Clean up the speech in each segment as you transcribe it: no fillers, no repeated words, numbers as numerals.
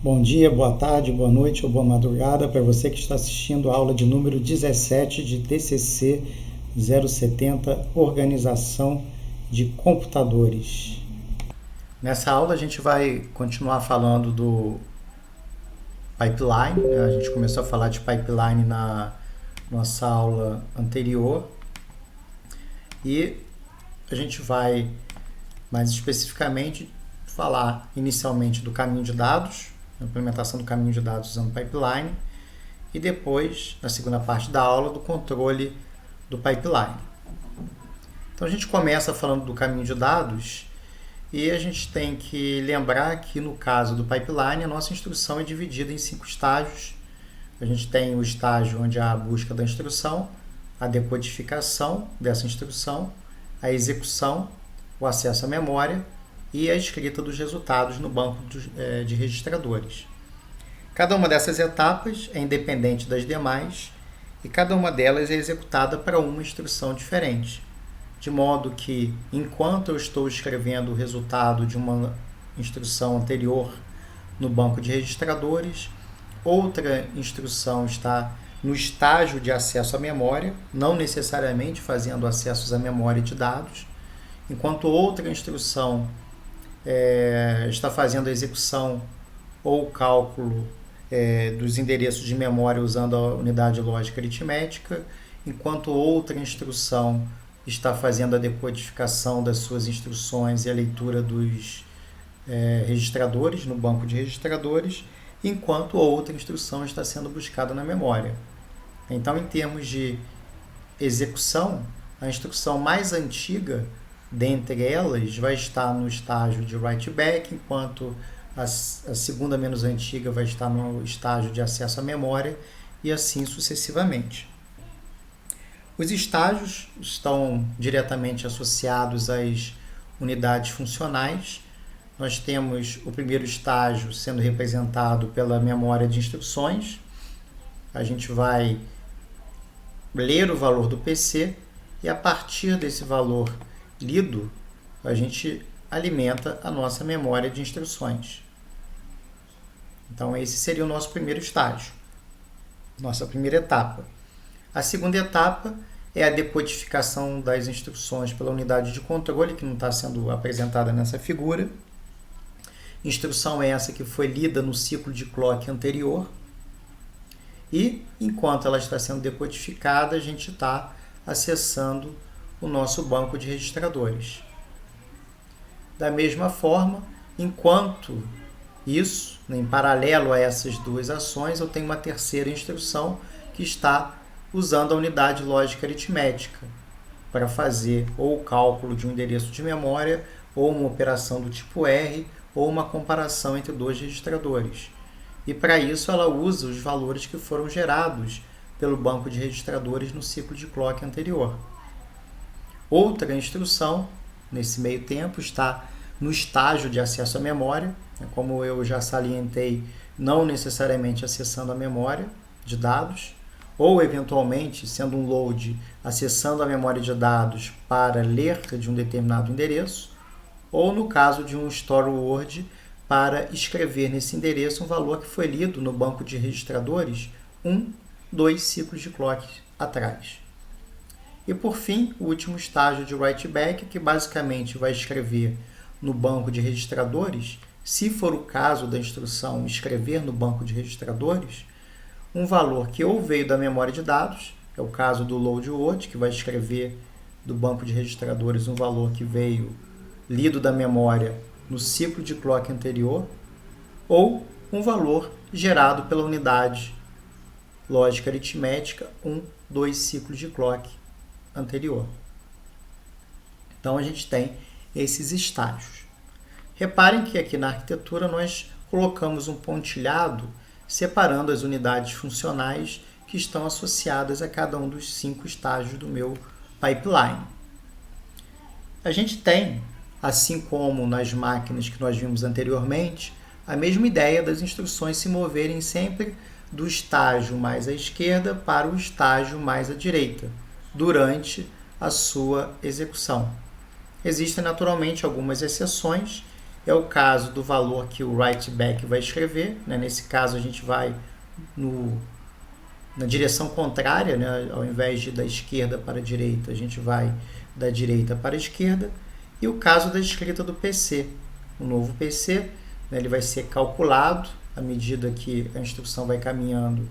Bom dia, boa tarde, boa noite ou boa madrugada para você que está assistindo a aula de número 17 de TCC 070, Organização de Computadores. Nessa aula a gente vai continuar falando do pipeline, né? A gente começou a falar de pipeline na nossa aula anterior e a gente vai mais especificamente falar inicialmente do caminho de dados, a implementação do caminho de dados usando pipeline, e depois, na segunda parte da aula, do controle do pipeline. Então a gente começa falando do caminho de dados e a gente tem que lembrar que no caso do pipeline a nossa instrução é dividida em 5 estágios. A gente tem o estágio onde há a busca da instrução, a decodificação dessa instrução, a execução, o acesso à memória e a escrita dos resultados no banco de registradores. Cada uma dessas etapas é independente das demais e cada uma delas é executada para uma instrução diferente, de modo que, enquanto eu estou escrevendo o resultado de uma instrução anterior no banco de registradores, outra instrução está no estágio de acesso à memória, não necessariamente fazendo acessos à memória de dados, enquanto outra instrução está fazendo a execução ou cálculo dos endereços de memória usando a unidade lógica aritmética, enquanto outra instrução está fazendo a decodificação das suas instruções e a leitura dos registradores no banco de registradores, enquanto outra instrução está sendo buscada na memória. Então, em termos de execução, a instrução mais antiga dentre elas vai estar no estágio de write back, enquanto a segunda menos antiga vai estar no estágio de acesso à memória e assim sucessivamente. Os estágios estão diretamente associados às unidades funcionais. Nós temos o primeiro estágio sendo representado pela memória de instruções. A gente vai ler o valor do PC e a partir desse valor lido, a gente alimenta a nossa memória de instruções. Então, esse seria o nosso primeiro estágio, nossa primeira etapa. A segunda etapa é a decodificação das instruções pela unidade de controle, que não está sendo apresentada nessa figura. Instrução essa que foi lida no ciclo de clock anterior. E, enquanto ela está sendo decodificada, a gente está acessando o nosso banco de registradores. Da mesma forma, enquanto isso, em paralelo a essas duas ações, eu tenho uma terceira instrução que está usando a unidade lógica aritmética para fazer ou o cálculo de um endereço de memória, ou uma operação do tipo R, ou uma comparação entre dois registradores. E para isso ela usa os valores que foram gerados pelo banco de registradores no ciclo de clock anterior. Outra instrução, nesse meio tempo, está no estágio de acesso à memória, como eu já salientei, não necessariamente acessando a memória de dados, ou eventualmente, sendo um load, acessando a memória de dados para ler de um determinado endereço, ou no caso de um store word, para escrever nesse endereço um valor que foi lido no banco de registradores 2 ciclos de clock atrás. E por fim, o último estágio de write back, que basicamente vai escrever no banco de registradores, se for o caso da instrução escrever no banco de registradores, um valor que ou veio da memória de dados, é o caso do load word, que vai escrever do banco de registradores um valor que veio lido da memória no ciclo de clock anterior, ou um valor gerado pela unidade lógica aritmética 2 ciclos de clock anterior. Então, a gente tem esses estágios. Reparem que aqui na arquitetura nós colocamos um pontilhado separando as unidades funcionais que estão associadas a cada um dos 5 estágios do meu pipeline. A gente tem, assim como nas máquinas que nós vimos anteriormente, a mesma ideia das instruções se moverem sempre do estágio mais à esquerda para o estágio mais à direita, durante a sua execução. Existem naturalmente algumas exceções é o caso do valor que o write back vai escrever, né? Nesse caso a gente vai na direção contrária, né? Ao invés de da esquerda para a direita, a gente vai da direita para a esquerda. E o caso da escrita do PC. O novo PC, né, ele vai ser calculado à medida que a instrução vai caminhando,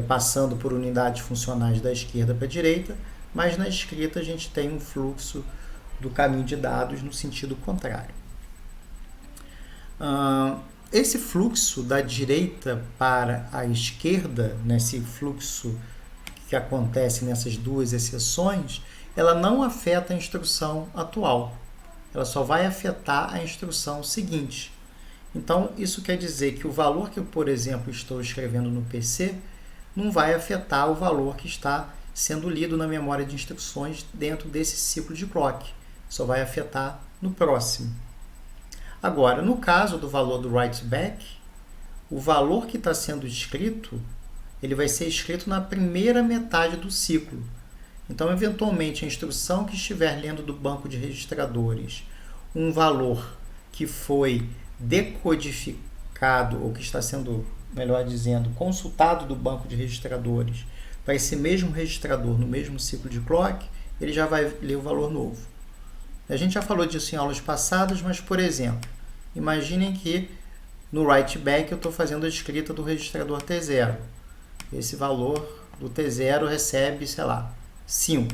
passando por unidades funcionais da esquerda para a direita, mas na escrita a gente tem um fluxo do caminho de dados no sentido contrário. Esse fluxo da direita para a esquerda, nesse fluxo que acontece nessas duas exceções, ela não afeta a instrução atual. Ela só vai afetar a instrução seguinte. Então, isso quer dizer que o valor que eu, por exemplo, estou escrevendo no PC não vai afetar o valor que está sendo lido na memória de instruções dentro desse ciclo de clock. Só vai afetar no próximo. Agora, no caso do valor do write back, o valor que está sendo escrito, ele vai ser escrito na primeira metade do ciclo. Então, eventualmente, a instrução que estiver lendo do banco de registradores um valor que foi decodificado, ou que está sendo, melhor dizendo, consultado do banco de registradores para esse mesmo registrador no mesmo ciclo de clock, ele já vai ler o valor novo. A gente já falou disso em aulas passadas, mas, por exemplo, imaginem que no write back eu estou fazendo a escrita do registrador T0. Esse valor do T0 recebe, sei lá, 5,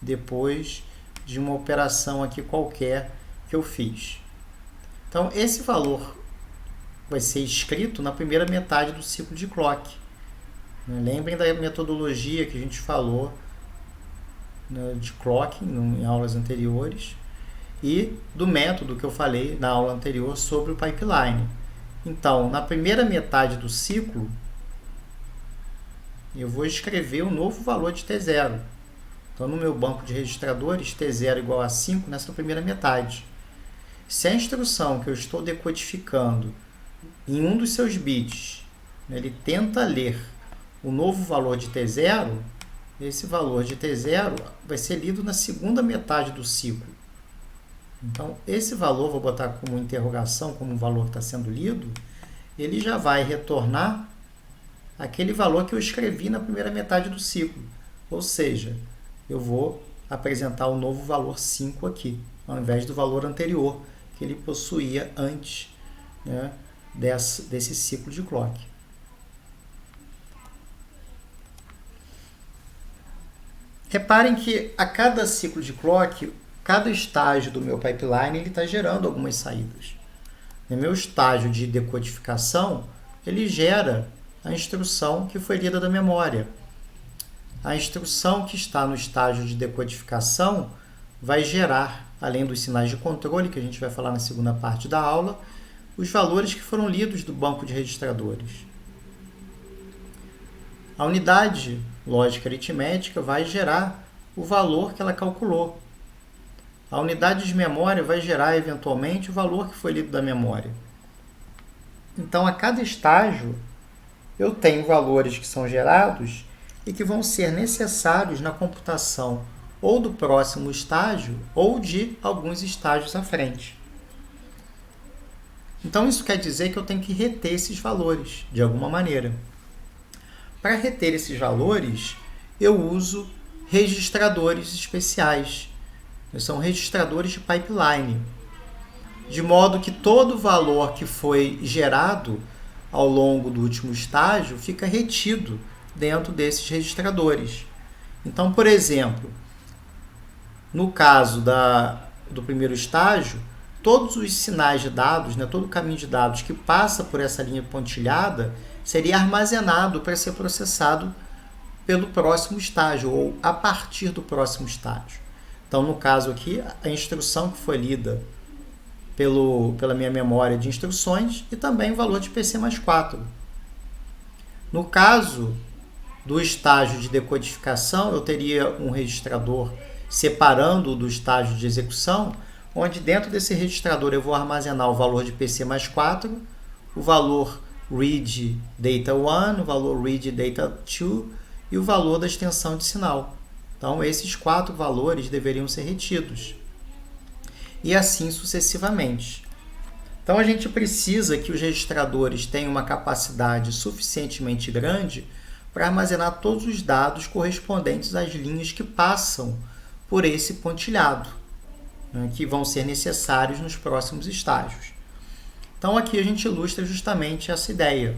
depois de uma operação aqui qualquer que eu fiz. Então, esse valor vai ser escrito na primeira metade do ciclo de clock. Lembrem da metodologia que a gente falou, né, de clocking em aulas anteriores e do método que eu falei na aula anterior sobre o pipeline. Então, na primeira metade do ciclo, eu vou escrever o novo valor de T0. Então, no meu banco de registradores, T0 igual a 5 nessa primeira metade. Se a instrução que eu estou decodificando em um dos seus bits, né, ele tenta ler o novo valor de T0, esse valor de T0 vai ser lido na segunda metade do ciclo. Então, esse valor, vou botar como interrogação, como um valor que está sendo lido, ele já vai retornar aquele valor que eu escrevi na primeira metade do ciclo. Ou seja, eu vou apresentar o novo valor 5 aqui, ao invés do valor anterior que ele possuía antes, né, desse ciclo de clock. Reparem que a cada ciclo de clock, cada estágio do meu pipeline está gerando algumas saídas. No meu estágio de decodificação, ele gera a instrução que foi lida da memória. A instrução que está no estágio de decodificação vai gerar, além dos sinais de controle, que a gente vai falar na segunda parte da aula, os valores que foram lidos do banco de registradores. A unidade lógica aritmética vai gerar o valor que ela calculou. A unidade de memória vai gerar, eventualmente, o valor que foi lido da memória. Então, a cada estágio, eu tenho valores que são gerados e que vão ser necessários na computação ou do próximo estágio ou de alguns estágios à frente. Então, isso quer dizer que eu tenho que reter esses valores, de alguma maneira. Para reter esses valores, eu uso registradores especiais. São registradores de pipeline. De modo que todo valor que foi gerado ao longo do último estágio fica retido dentro desses registradores. Então, por exemplo, no caso do primeiro estágio, todos os sinais de dados, né, todo o caminho de dados que passa por essa linha pontilhada seria armazenado para ser processado pelo próximo estágio ou a partir do próximo estágio. Então, no caso aqui, a instrução que foi lida pela minha memória de instruções e também o valor de PC mais 4. No caso do estágio de decodificação, eu teria um registrador separando do estágio de execução, onde dentro desse registrador eu vou armazenar o valor de PC mais 4, o valor read data 1, o valor read data 2 e o valor da extensão de sinal. Então, esses 4 valores deveriam ser retidos. E assim sucessivamente. Então a gente precisa que os registradores tenham uma capacidade suficientemente grande para armazenar todos os dados correspondentes às linhas que passam por esse pontilhado, né, que vão ser necessários nos próximos estágios. Então aqui a gente ilustra justamente essa ideia.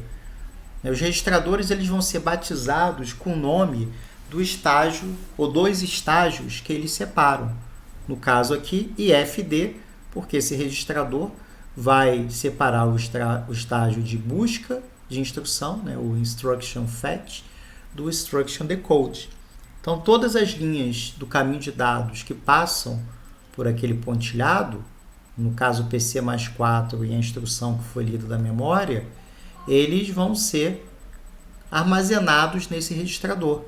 Os registradores eles vão ser batizados com o nome do estágio ou dos estágios que eles separam. No caso aqui, IFD, porque esse registrador vai separar o estágio de busca de instrução, né, o Instruction Fetch, do Instruction Decode. Então, todas as linhas do caminho de dados que passam por aquele pontilhado, no caso PC mais 4 e a instrução que foi lida da memória, eles vão ser armazenados nesse registrador.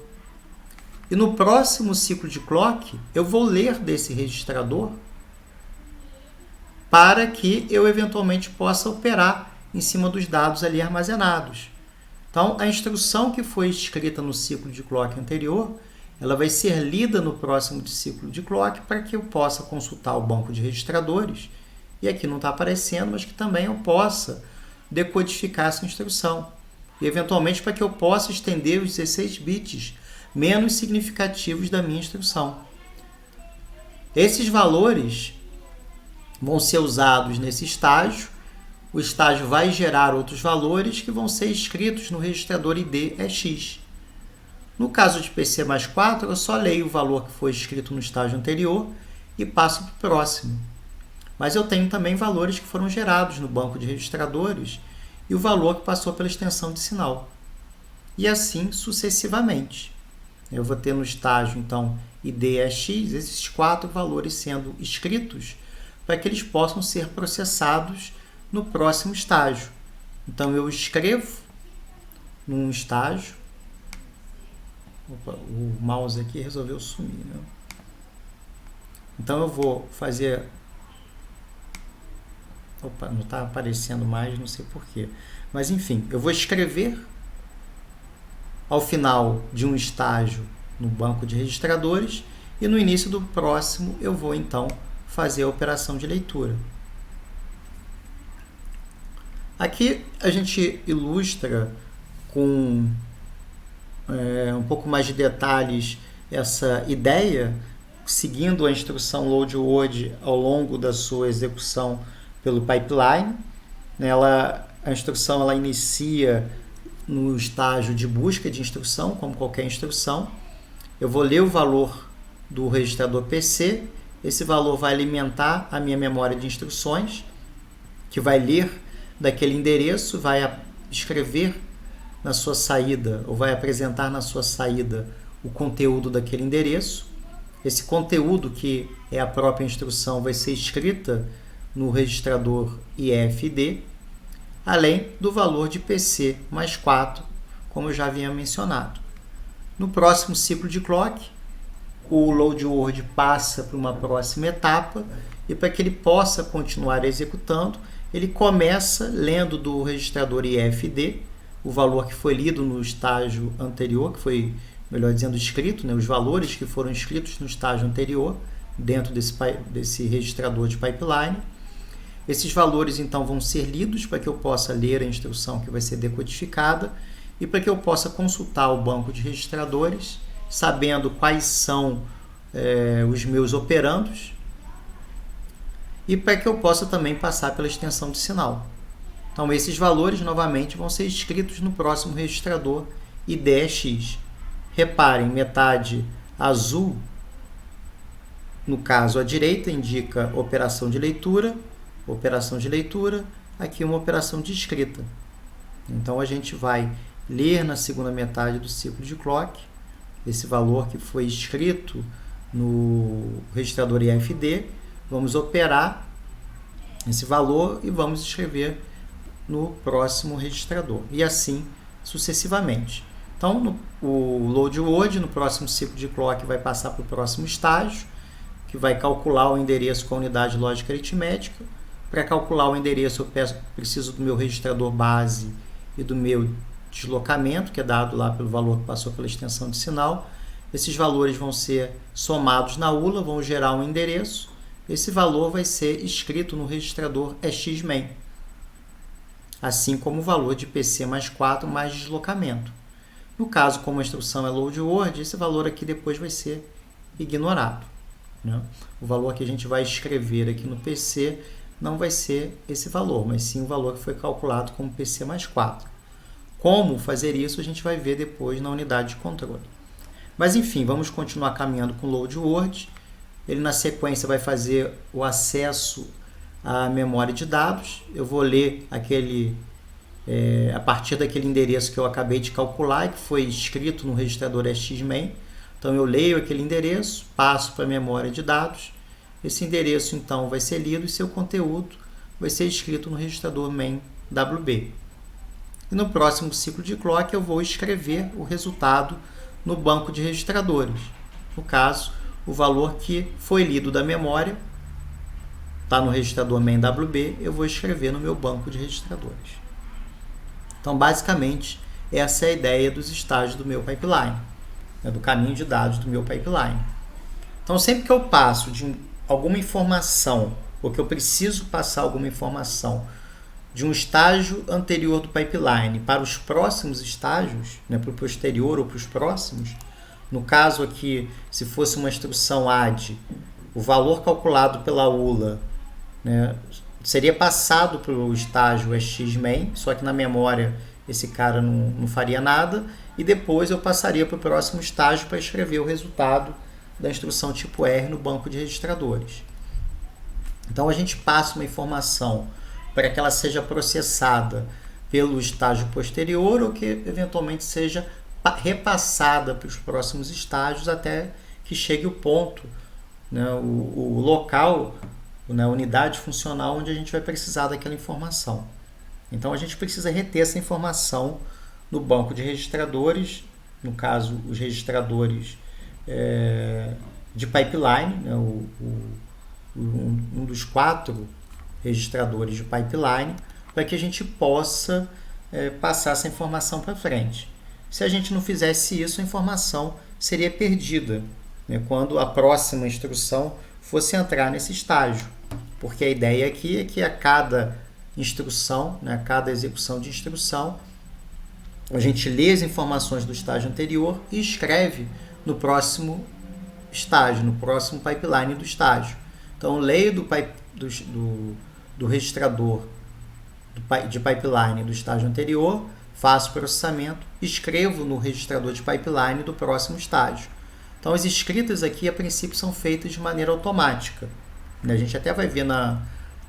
E no próximo ciclo de clock, eu vou ler desse registrador para que eu eventualmente possa operar em cima dos dados ali armazenados. Então, a instrução que foi escrita no ciclo de clock anterior, ela vai ser lida no próximo ciclo de clock para que eu possa consultar o banco de registradores, e aqui não está aparecendo, mas que também eu possa decodificar essa instrução, e eventualmente para que eu possa estender os 16 bits menos significativos da minha instrução. Esses valores vão ser usados nesse estágio. O estágio vai gerar outros valores que vão ser escritos no registrador ID EX. No caso de PC mais 4, eu só leio o valor que foi escrito no estágio anterior e passo para o próximo. Mas eu tenho também valores que foram gerados no banco de registradores e o valor que passou pela extensão de sinal. E assim sucessivamente. Eu vou ter no estágio, então, ID EX, esses 4 valores sendo escritos para que eles possam ser processados no próximo estágio. Então, eu escrevo num estágio. Opa, o mouse aqui resolveu sumir, né? Então, eu vou fazer... Opa, não está aparecendo mais, não sei porquê. Mas, enfim, eu vou escrever ao final de um estágio no banco de registradores e no início do próximo eu vou, então, fazer a operação de leitura. Aqui a gente ilustra com um pouco mais de detalhes essa ideia, seguindo a instrução load word ao longo da sua execução pelo pipeline. A instrução ela inicia no estágio de busca de instrução, como qualquer instrução. Eu vou ler o valor do registrador PC, esse valor vai alimentar a minha memória de instruções, que vai ler daquele endereço, vai escrever na sua saída, ou vai apresentar na sua saída o conteúdo daquele endereço. Esse conteúdo, que é a própria instrução, vai ser escrita no registrador IFD, além do valor de PC mais 4, como eu já havia mencionado. No próximo ciclo de clock, o load word passa para uma próxima etapa, e para que ele possa continuar executando, ele começa lendo do registrador IFD o valor que foi lido no estágio anterior, que foi, melhor dizendo, escrito, né, os valores que foram escritos no estágio anterior, dentro desse registrador de pipeline. Esses valores, então, vão ser lidos para que eu possa ler a instrução que vai ser decodificada e para que eu possa consultar o banco de registradores, sabendo quais são os meus operandos, e para que eu possa também passar pela extensão de sinal. Então, esses valores, novamente, vão ser escritos no próximo registrador IDEX. Reparem, metade azul, no caso à direita, indica operação de leitura, aqui uma operação de escrita. Então, a gente vai ler na segunda metade do ciclo de clock esse valor que foi escrito no registrador IFD, vamos operar esse valor e vamos escrever no próximo registrador, e assim sucessivamente. Então, o load word no próximo ciclo de clock vai passar para o próximo estágio, que vai calcular o endereço com a unidade lógica aritmética. Para calcular o endereço, eu preciso do meu registrador base e do meu deslocamento, que é dado lá pelo valor que passou pela extensão de sinal. Esses valores vão ser somados na ULA, vão gerar um endereço. Esse valor vai ser escrito no registrador EXMAIN. assim como o valor de PC mais 4 mais deslocamento. No caso, como a instrução é load word, esse valor aqui depois vai ser ignorado, né? O valor que a gente vai escrever aqui no PC não vai ser esse valor, mas sim o valor que foi calculado como PC mais 4. Como fazer isso, a gente vai ver depois na unidade de controle. Mas, enfim, vamos continuar caminhando com o load word. Ele, na sequência, vai fazer o acesso à memória de dados. Eu vou ler a partir daquele endereço que eu acabei de calcular, que foi escrito no registrador SXMain. Então, eu leio aquele endereço, passo para a memória de dados. Esse endereço, então, vai ser lido e seu conteúdo vai ser escrito no registrador main WB. E no próximo ciclo de clock, eu vou escrever o resultado no banco de registradores. No caso, o valor que foi lido da memória está no registrador main WB, eu vou escrever no meu banco de registradores. Então, basicamente, essa é a ideia dos estágios do meu pipeline, né, do caminho de dados do meu pipeline. Então, sempre que eu passo de alguma informação, ou que eu preciso passar alguma informação de um estágio anterior do pipeline para os próximos estágios, né, para o posterior ou para os próximos, no caso aqui, se fosse uma instrução add, o valor calculado pela ULA, né, seria passado para o estágio SXMain, só que na memória esse cara não faria nada, e depois eu passaria para o próximo estágio para escrever o resultado da instrução tipo R no banco de registradores. Então a gente passa uma informação para que ela seja processada pelo estágio posterior ou que eventualmente seja repassada para os próximos estágios até que chegue o ponto, né, o local, na unidade funcional onde a gente vai precisar daquela informação. Então a gente precisa reter essa informação no banco de registradores, no caso os registradores de pipeline, né, um dos 4 registradores de pipeline, para que a gente possa passar essa informação para frente. Se a gente não fizesse isso, a informação seria perdida, né, quando a próxima instrução fosse entrar nesse estágio. Porque a ideia aqui é que a cada instrução, né, a cada execução de instrução, a gente lê as informações do estágio anterior e escreve no próximo estágio, no próximo pipeline do estágio. Então, eu leio do registrador de pipeline do estágio anterior, faço o processamento, escrevo no registrador de pipeline do próximo estágio. Então, as escritas aqui, a princípio, são feitas de maneira automática. A gente até vai ver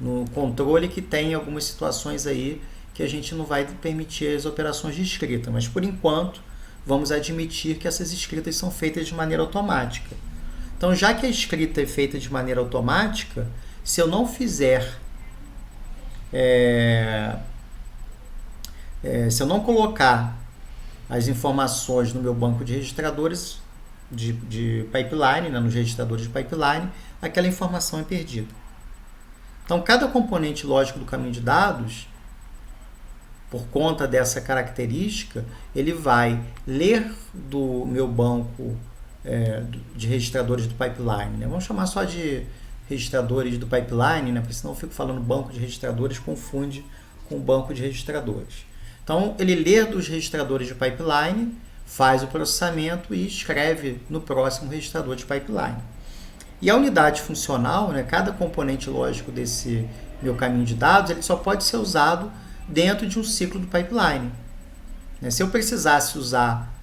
no controle que tem algumas situações aí que a gente não vai permitir as operações de escrita, mas, por enquanto, vamos admitir que essas escritas são feitas de maneira automática. Então, já que a escrita é feita de maneira automática, se eu não fizer, se eu não colocar as informações no meu banco de registradores de pipeline, né, nos registradores de pipeline, aquela informação é perdida. Então, cada componente lógico do caminho de dados, por conta dessa característica, ele vai ler do meu banco de registradores do pipeline, né? Vamos chamar só de registradores do pipeline, né? Porque senão eu fico falando banco de registradores, confunde com banco de registradores. Então, ele lê dos registradores de pipeline, faz o processamento e escreve no próximo registrador de pipeline. E a unidade funcional, né, cada componente lógico desse meu caminho de dados, ele só pode ser usado dentro de um ciclo do pipeline. Se eu precisasse usar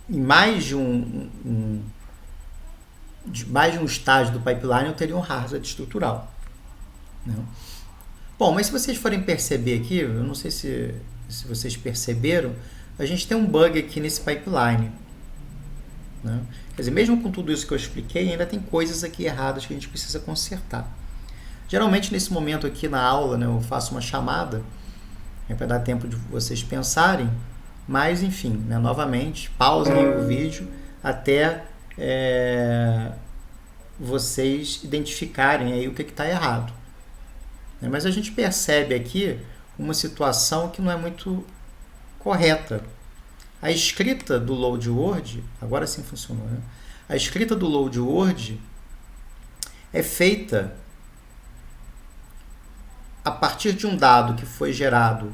em mais de um estágio do pipeline, eu teria um hardware estrutural, né? Bom, mas se vocês forem perceber aqui, eu não sei se vocês perceberam, a gente tem um bug aqui nesse pipeline, né? Quer dizer, mesmo com tudo isso que eu expliquei, ainda tem coisas aqui erradas que a gente precisa consertar. Geralmente, nesse momento aqui na aula, né, eu faço uma chamada para dar tempo de vocês pensarem, mas, enfim, né, novamente, pausem o vídeo até vocês identificarem aí o que está errado. Mas a gente percebe aqui uma situação que não é muito correta. A escrita do load word, agora sim funcionou, né? A escrita do load word é feita a partir de um dado que foi gerado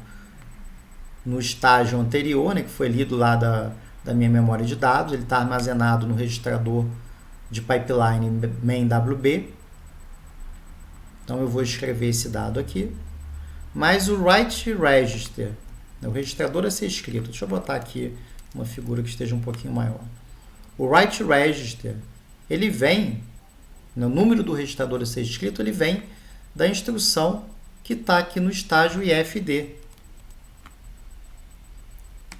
no estágio anterior, né, que foi lido lá da minha memória de dados, ele está armazenado no registrador de pipeline main.wb. Então eu vou escrever esse dado aqui. Mas o write register, o registrador a ser escrito, deixa eu botar aqui uma figura que esteja um pouquinho maior. O write register, ele vem, no número do registrador a ser escrito, ele vem da instrução que está aqui no estágio IFD.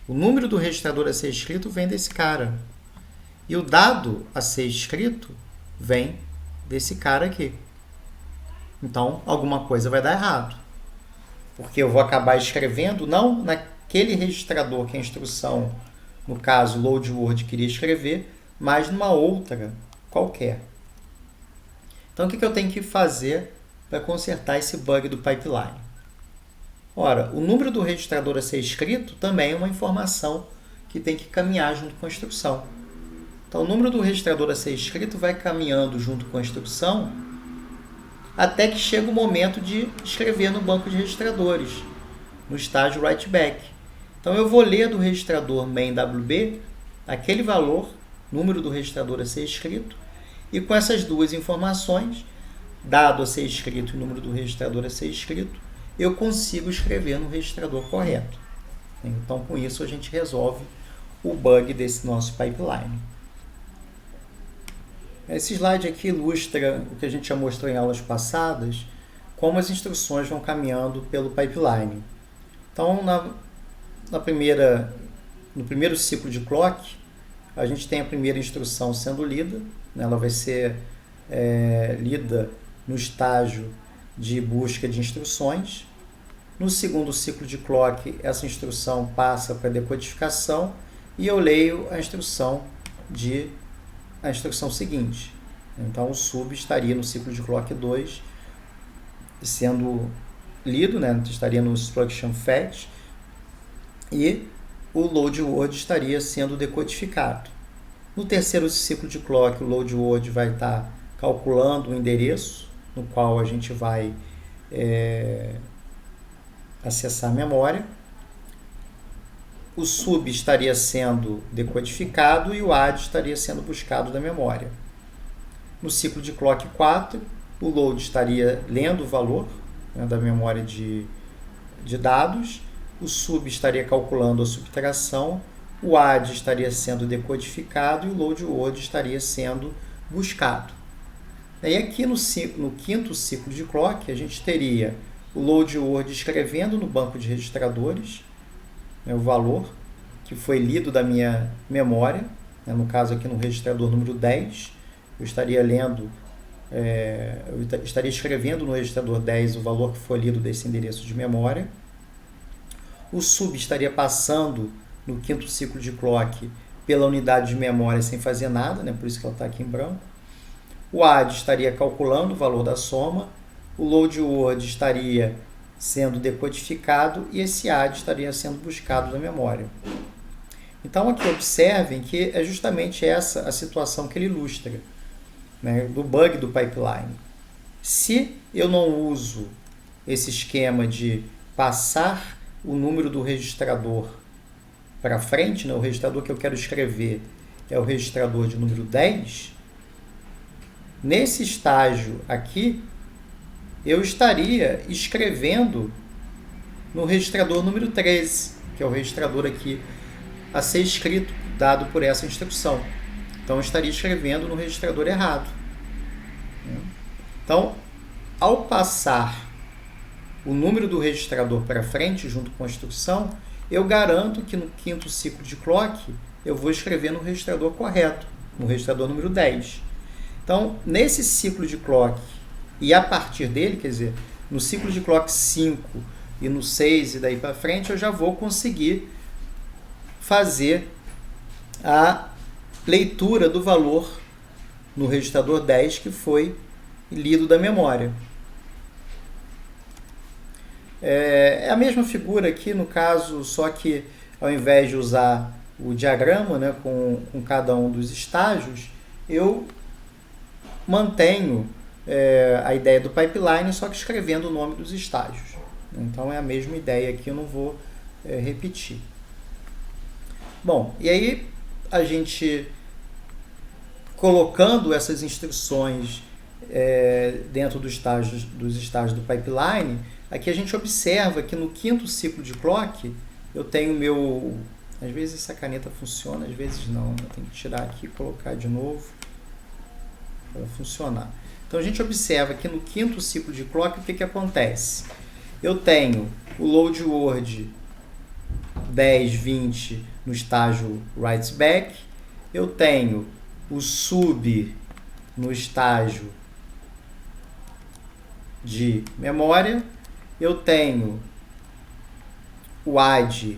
O número do registrador a ser escrito vem desse cara. E o dado a ser escrito vem desse cara aqui. Então, alguma coisa vai dar errado. Porque eu vou acabar escrevendo, não naquele registrador que a instrução, no caso, load word, queria escrever, mas numa outra qualquer. Então, o que eu tenho que fazer para consertar esse bug do pipeline? Ora, o número do registrador a ser escrito também é uma informação que tem que caminhar junto com a instrução. Então, o número do registrador a ser escrito vai caminhando junto com a instrução até que chega o momento de escrever no banco de registradores, no estágio writeback. Então, eu vou ler do registrador main.wb aquele valor, número do registrador a ser escrito, e com essas duas informações, dado a ser escrito e número do registrador a ser escrito, eu consigo escrever no registrador correto. Então, com isso, a gente resolve o bug desse nosso pipeline. Esse slide aqui ilustra o que a gente já mostrou em aulas passadas, como as instruções vão caminhando pelo pipeline. Então, no primeiro ciclo de clock, a gente tem a primeira instrução sendo lida, né? Ela vai ser lida no estágio de busca de instruções. No segundo ciclo de clock, essa instrução passa para decodificação e eu leio a instrução seguinte. Então, o sub estaria no ciclo de clock 2 sendo lido, né? Estaria no instruction fetch, e o load word estaria sendo decodificado. No terceiro ciclo de clock, o load word vai estar calculando o endereço no qual a gente vai acessar a memória. O sub estaria sendo decodificado e o add estaria sendo buscado da memória. No ciclo de clock 4, o load estaria lendo o valor, né, da memória de dados, o sub estaria calculando a subtração, o add estaria sendo decodificado e o load word estaria sendo buscado. E aqui no quinto ciclo de clock, a gente teria o load word escrevendo no banco de registradores, né, o valor que foi lido da minha memória, né, no caso aqui no registrador número 10, eu estaria escrevendo no registrador 10 o valor que foi lido desse endereço de memória. O sub estaria passando no quinto ciclo de clock pela unidade de memória sem fazer nada, né, por isso que ela está aqui em branco. O add estaria calculando o valor da soma, o load word estaria sendo decodificado e esse add estaria sendo buscado na memória. Então, aqui observem que é justamente essa a situação que ele ilustra, né, do bug do pipeline. Se eu não uso esse esquema de passar o número do registrador para frente, né, o registrador que eu quero escrever é o registrador de número 10, nesse estágio aqui, eu estaria escrevendo no registrador número 13, que é o registrador aqui a ser escrito, dado por essa instrução. Então, eu estaria escrevendo no registrador errado. Então, ao passar o número do registrador para frente, junto com a instrução, eu garanto que no quinto ciclo de clock, eu vou escrever no registrador correto, no registrador número 10. Então, nesse ciclo de clock, e a partir dele, quer dizer, no ciclo de clock 5 e no 6 e daí para frente, eu já vou conseguir fazer a leitura do valor no registrador 10 que foi lido da memória. É a mesma figura aqui, no caso, só que ao invés de usar o diagrama, né, com cada um dos estágios, eu mantenho a ideia do pipeline, só que escrevendo o nome dos estágios. Então é a mesma ideia aqui, eu não vou repetir. Bom, e aí a gente colocando essas instruções dentro dos estágios do pipeline, aqui a gente observa que no quinto ciclo de clock eu tenho meu... Às vezes essa caneta funciona, às vezes não. Eu tenho que tirar aqui e colocar de novo para funcionar. Então a gente observa que no quinto ciclo de clock o que acontece? Eu tenho o load word 10, 20 no estágio write back, eu tenho o sub no estágio de memória, eu tenho o add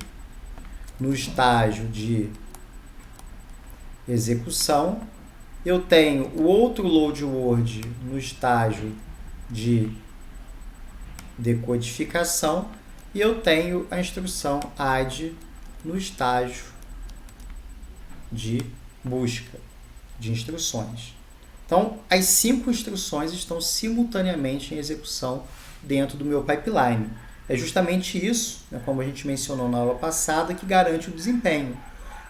no estágio de execução, eu tenho o outro load word no estágio de decodificação e eu tenho a instrução add no estágio de busca de instruções. Então, as 5 instruções estão simultaneamente em execução dentro do meu pipeline. É justamente isso, como a gente mencionou na aula passada, que garante o desempenho.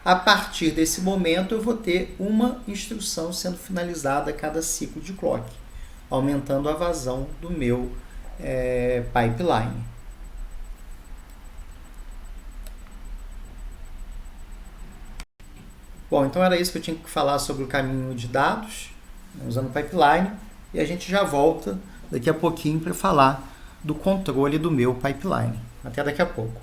A partir desse momento, eu vou ter uma instrução sendo finalizada a cada ciclo de clock, aumentando a vazão do meu pipeline. Bom, então era isso que eu tinha que falar sobre o caminho de dados, usando o pipeline, e a gente já volta daqui a pouquinho para falar do controle do meu pipeline. Até daqui a pouco.